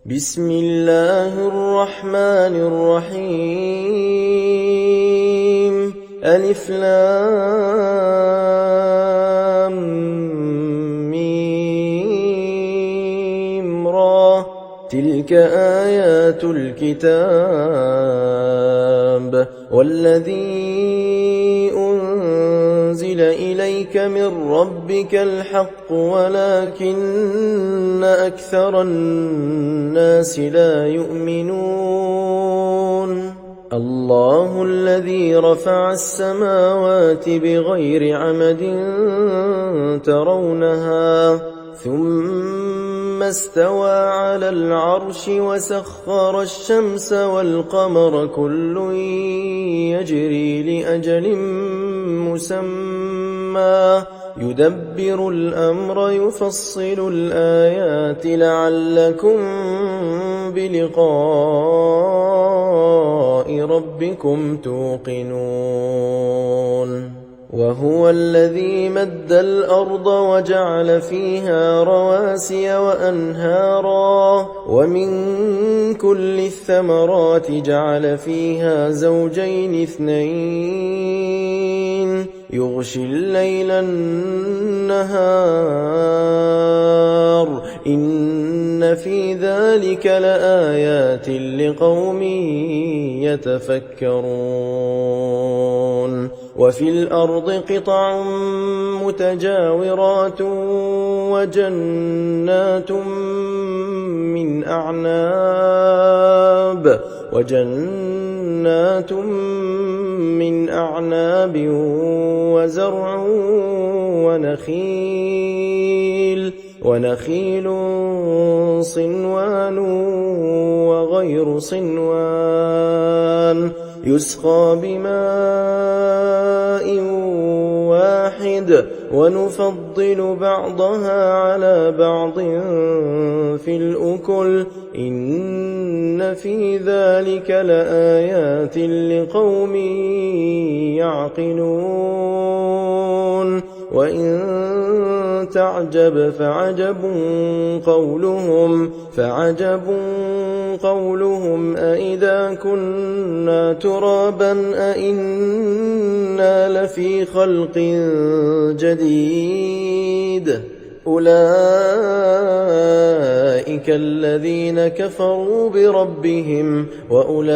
بسم الله الرحمن الرحيم ألف لام ميم را تلك آيات الكتاب والذي أنزل إليك من ربك الحق ولكن أكثر الناس لا يؤمنون الله الذي رفع السماوات بغير عمد ترونها ثم استوى على العرش وسخر الشمس والقمر كل يجري لأجل مسمى يدبر الأمر يفصل الآيات لعلكم بلقاء ربكم توقنون وهو الذي مد الأرض وجعل فيها رواسي وأنهارا ومن كل الثمرات جعل فيها زوجين اثنين يغشي الليل النهار إن في ذلك لآيات لقوم يتفكرون وفي الأرض قطع متجاورات وجنات من أعناب وزرع ونخيل صنوان وغير صنوان يسقى بماء واحد ونفضل بعضها على بعض في الأكل إن في ذلك لآيات لقوم يعقلون وإن تعجب فعجب قولهم أإذا كنا ترابا أإنا لفي خلق جديد أولئك الذين كفروا بربهم وأولئك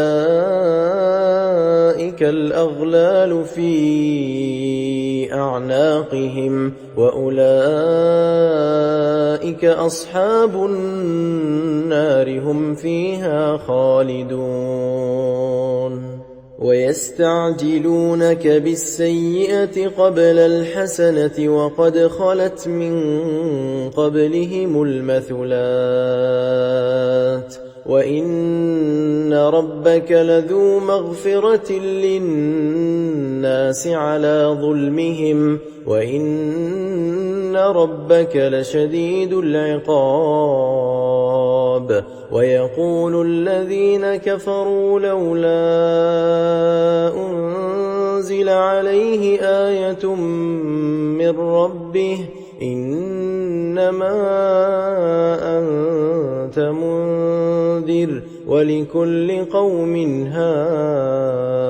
الأغلال في أعناقهم وأولئك أصحاب النار هم فيها خالدون ويستعجلونك بالسيئة قبل الحسنة وقد خلت من قبلهم المثلات وإن ربك لذو مغفرة للناس على ظلمهم وإن ربك لشديد العقاب ويقول الذين كفروا لولا أنزل عليه آية من ربه إنما أنت منذر ولكل قوم هاد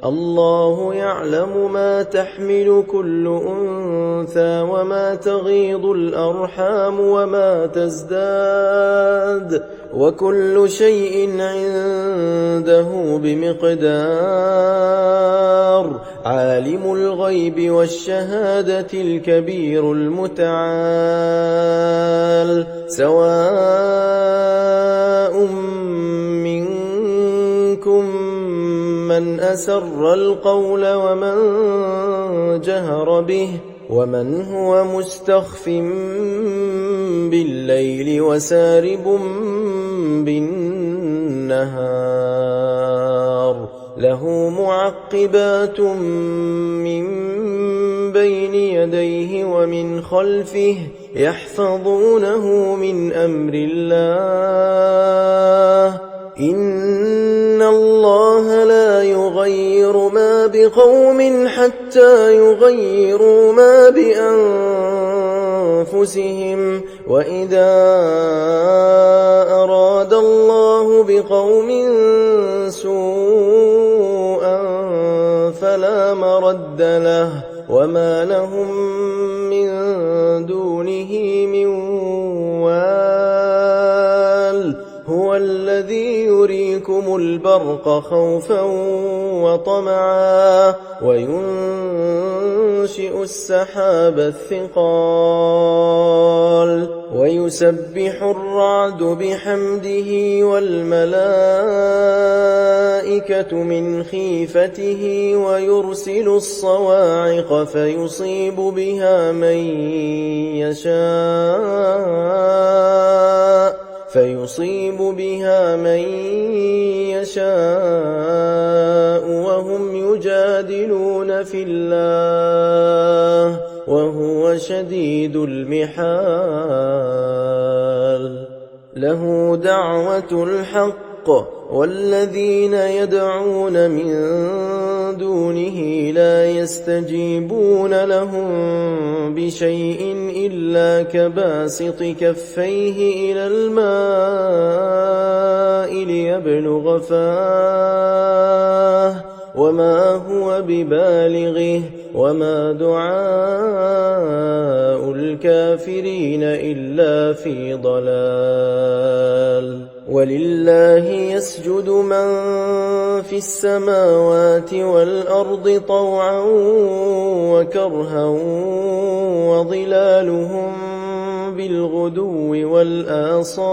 الله يعلم ما تحمل كل أنثى وما تغيض الأرحام وما تزداد وكل شيء عنده بمقدار عالم الغيب والشهادة الكبير المتعال سواء منكم من أسر القول ومن جهر به ومن هو مستخف بالليل وسارب بالنهار له معقبات من بين يديه ومن خلفه يحفظونه من أمر الله إن الله لا يغير ما بقوم حتى يغيروا ما بأنفسهم وإذا بقوم سوءا فلا مرد له وما لهم من دونه من وال هو الذي يريكم البرق خوفا وطمعا وينشئ السحاب الثقال ويسبح الرعد بحمده والملائكة من خيفته ويرسل الصواعق فيصيب بها من يشاء وهم يجادلون في الله وهو شديد المحال له دعوة الحق والذين يدعون من دونه لا يستجيبون لهم بشيء إلا كباسط كفيه إلى الماء ليبلغ فاه وما هو ببالغه وما دعاء الكافرين إلا في ضلال ولله يسجد من في السماوات والأرض طوعا وكرها وظلالهم بالغدو والآصال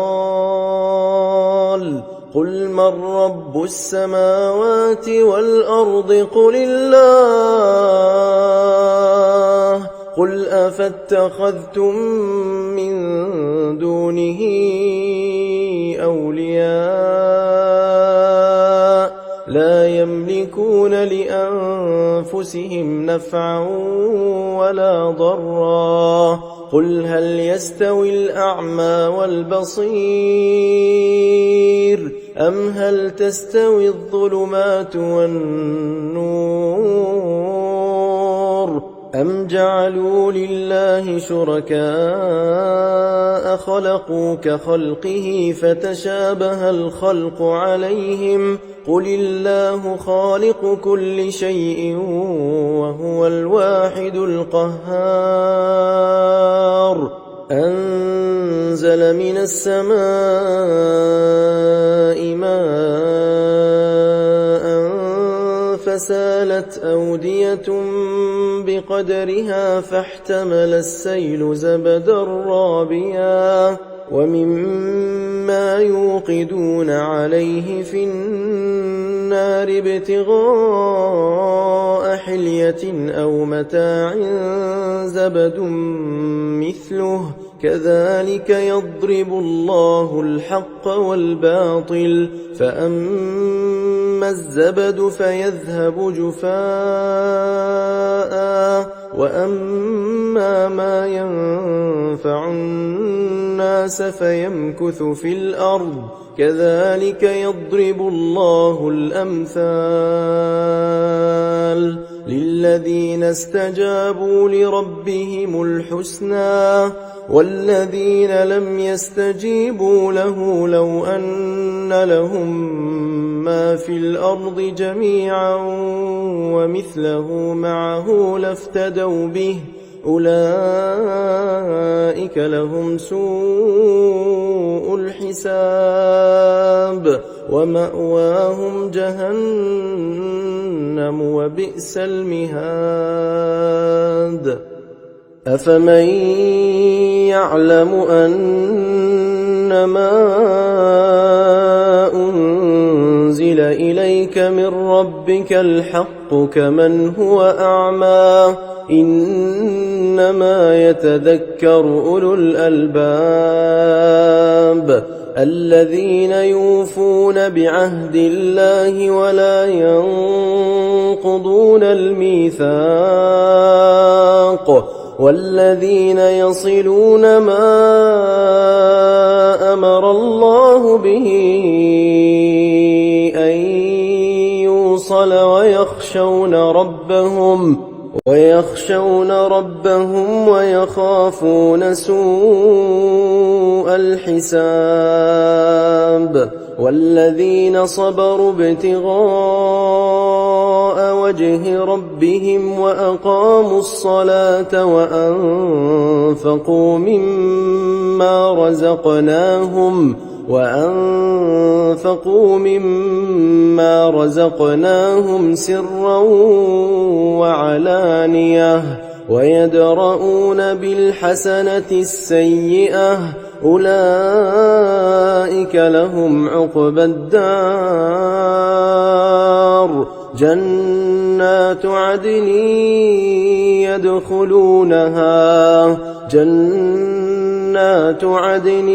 قل من رب السماوات والأرض قل الله قل أفاتخذتم من دونه أولياء لا يملكون لأنفسهم نفعا ولا ضرا قل هل يستوي الأعمى والبصير أم هل تستوي الظلمات والنور أم جعلوا لله شركاء خلقوا كخلقه فتشابه الخلق عليهم قل الله خالق كل شيء وهو الواحد القهار أنزل من السماء ماء فسالت أودية بقدرها فاحتمل السيل زبدا رابيا ومما يوقدون عليه في النار ابتغاء حلية أو متاع زبد مثله كذلك يضرب الله الحق والباطل فأما الزبد فيذهب جفاء وأما ما ينفع الناس فيمكث في الأرض كذلك يضرب الله الأمثال للذين استجابوا لربهم الحسنى والذين لم يستجيبوا له لو أن لهم ما في الأرض جميعا ومثله معه لافتدوا به أولئك لهم سوء الحساب ومأواهم جهنم وبئس المهاد أفمن يعلم أنما أنزل إليك من ربك الحق كمن هو أعمى إنما يتذكر أولو الألباب الذين يوفون بعهد الله ولا ينقضون الميثاق والذين يصلون ما أمر الله به أن يوصل ويخشون ربهم ويخافون سوء الحساب والذين صبروا ابتغاء وجه ربهم وأقاموا الصلاة وأنفقوا مما رزقناهم سرا وعلانية ويدرؤون بالحسنة السيئة أولئك لهم عقبى الدار جنات عدن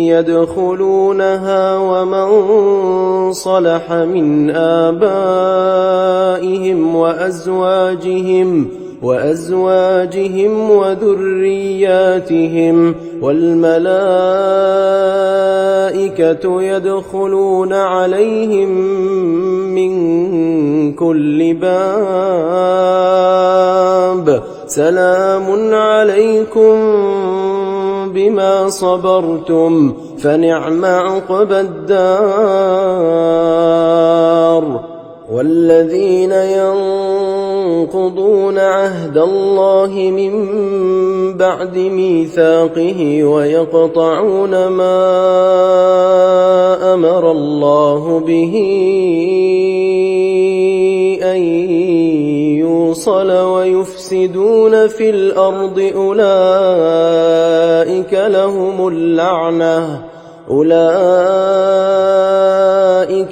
يدخلونها ومن صلح من آبائهم وأزواجهم وذرياتهم والملائكة يدخلون عليهم من كل باب سلام عليكم بما صبرتم فنعم عقبى الدار والذين ينقضون عهد الله من بعد ميثاقه ويقطعون ما أمر الله به أن يوصل ويفسدون في الأرض أولئك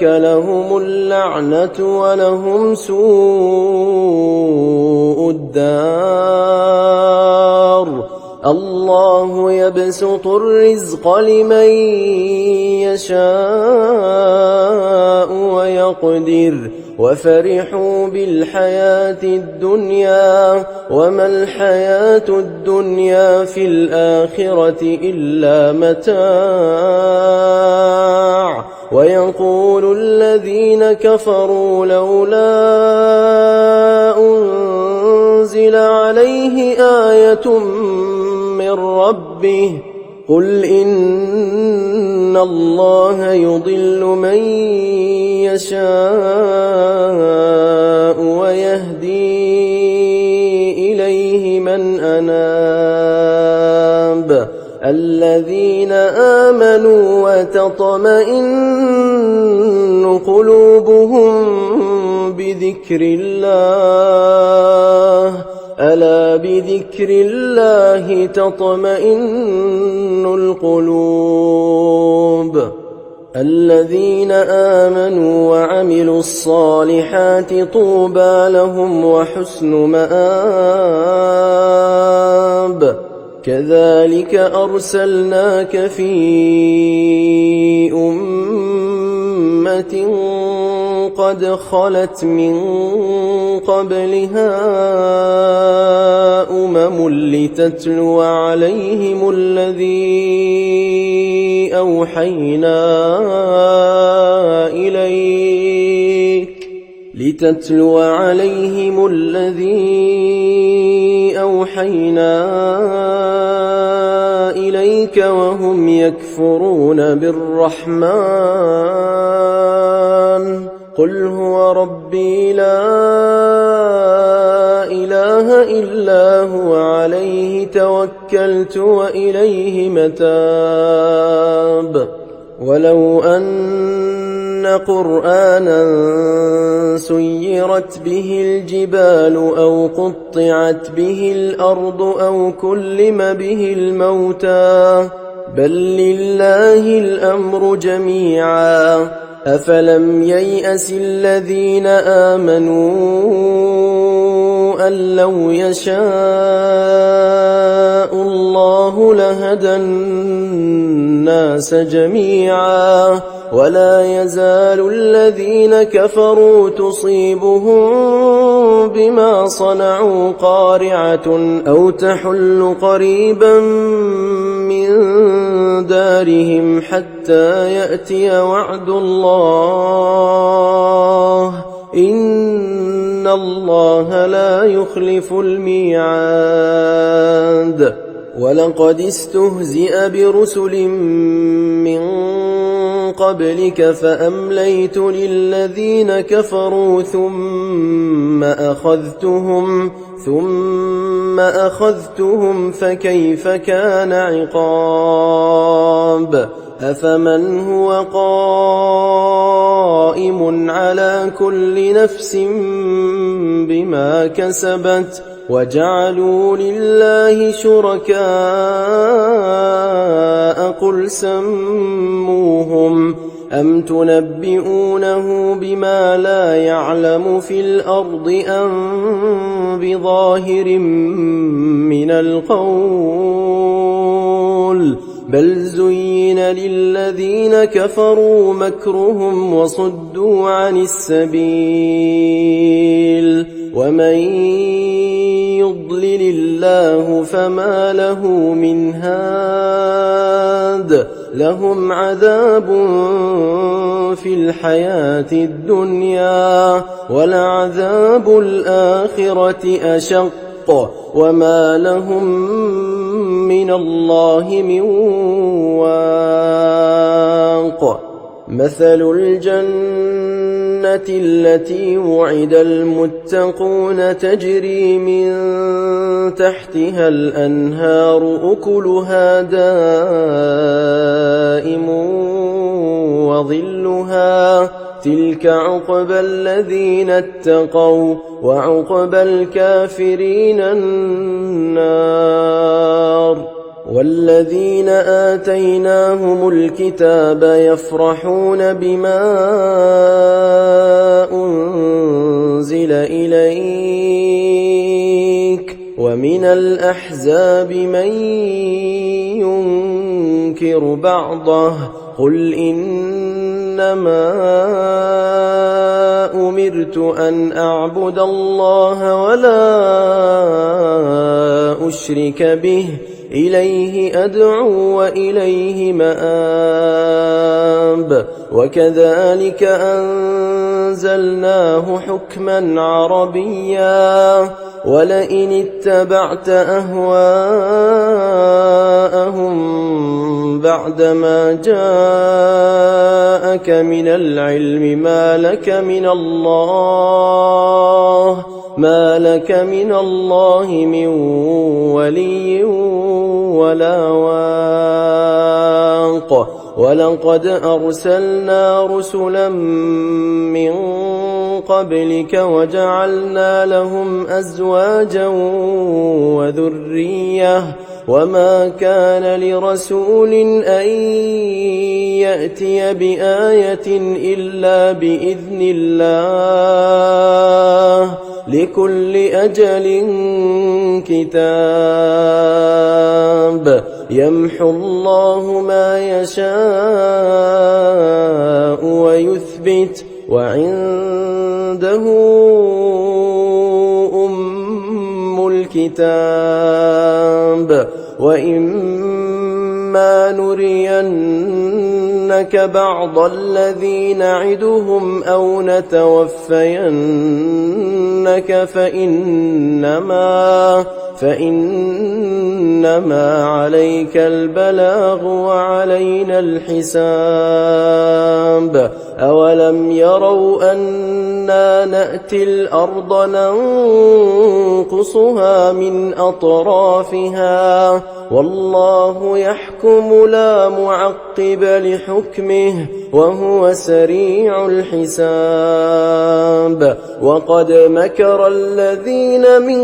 لهم اللعنة ولهم سوء الدار الله يبسط الرزق لمن يشاء ويقدر وفرحوا بالحياة الدنيا وما الحياة الدنيا في الآخرة إلا متاع ويقول الذين كفروا لولا أنزل عليه آية من ربه قل إن الله يضل من يشاء ويهدي إليه من أناب الذين آمنوا وتطمئن قلوبهم بذكر الله ألا بذكر الله تطمئن القلوب الذين آمنوا وعملوا الصالحات طوبى لهم وحسن مآب كذلك أرسلناك في أمة قد خلت من قبلها لتتلو عليهم الذي أوحينا إليك وهم يكفرون بالرحمن قل هو ربي لا إله إلا هو عليه توكلت وإليه متاب ولو أن قرآنا سيرت به الجبال أو قطعت به الأرض أو كلم به الموتى بل لله الأمر جميعا أفلم ييأس الذين آمنوا أن لو يشاء الله لهدى الناس جميعا ولا يزال الذين كفروا تصيبهم بما صنعوا قارعة أو تحل قريبا من دارهم حتى يأتي وعد الله إن إن الله لا يخلف الميعاد ولقد استهزئ برسل من قبلك فأمليت للذين كفروا ثم أخذتهم فكيف كان عقاب أفمن هو قائم على كل نفس بما كسبت وجعلوا لله شركاء قل سموهم أم تنبئونه بما لا يعلم في الأرض أم بظاهر من القول بل زين للذين كفروا مكرهم وصدوا عن السبيل ومن يضلل الله فما له من هاد لهم عذاب في الحياة الدنيا ولعذاب الآخرة أشق وما لهم من الله من واق مثل الجنة التي وعد المتقون تجري من تحتها الأنهار أكلها دائم وظلها تلك عقبى الذين اتقوا وعقبى الكافرين النار والذين آتيناهم الكتاب يفرحون بما أنزل إليك ومن الأحزاب من ينكر بعضه قل إنما أمرت أن أعبد الله ولا أشرك به إليه أدعو وإليه مآب وكذلك أنزلناه حكما عربيا ولئن اتبعت أهواءهم بعدما جاءك من العلم ما لك من الله من ولي ولا واق ولقد أرسلنا رسلا من قبلك وجعلنا لهم أزواجا وذرية وما كان لرسول أن يأتي بآية إلا بإذن الله لكل أجل كتاب يمحو الله ما يشاء ويثبت وعنده أم الكتاب وإما نرينك بعض الذي نعدهم أو نتوفينك فإنما عليك البلاغ وعلينا الحساب أولم يروا أنا نأتي الأرض ننقصها من أطرافها والله يحكم لا معقب لحكمه وهو سريع الحساب وقد مكر الذين من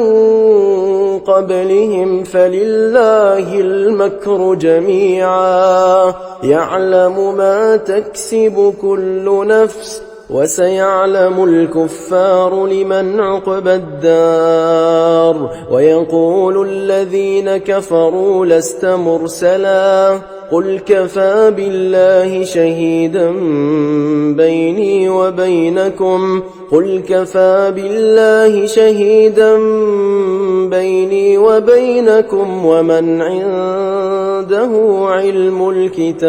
قبلهم فلله المكر جميعا يعلم ما تكسب كل نفس وسيعلم الكفار لمن عقبى الدار ويقول الذين كفروا لست مرسلا قل كفى بالله شهيدا بيني وبينكم ومن عنده علم الكتاب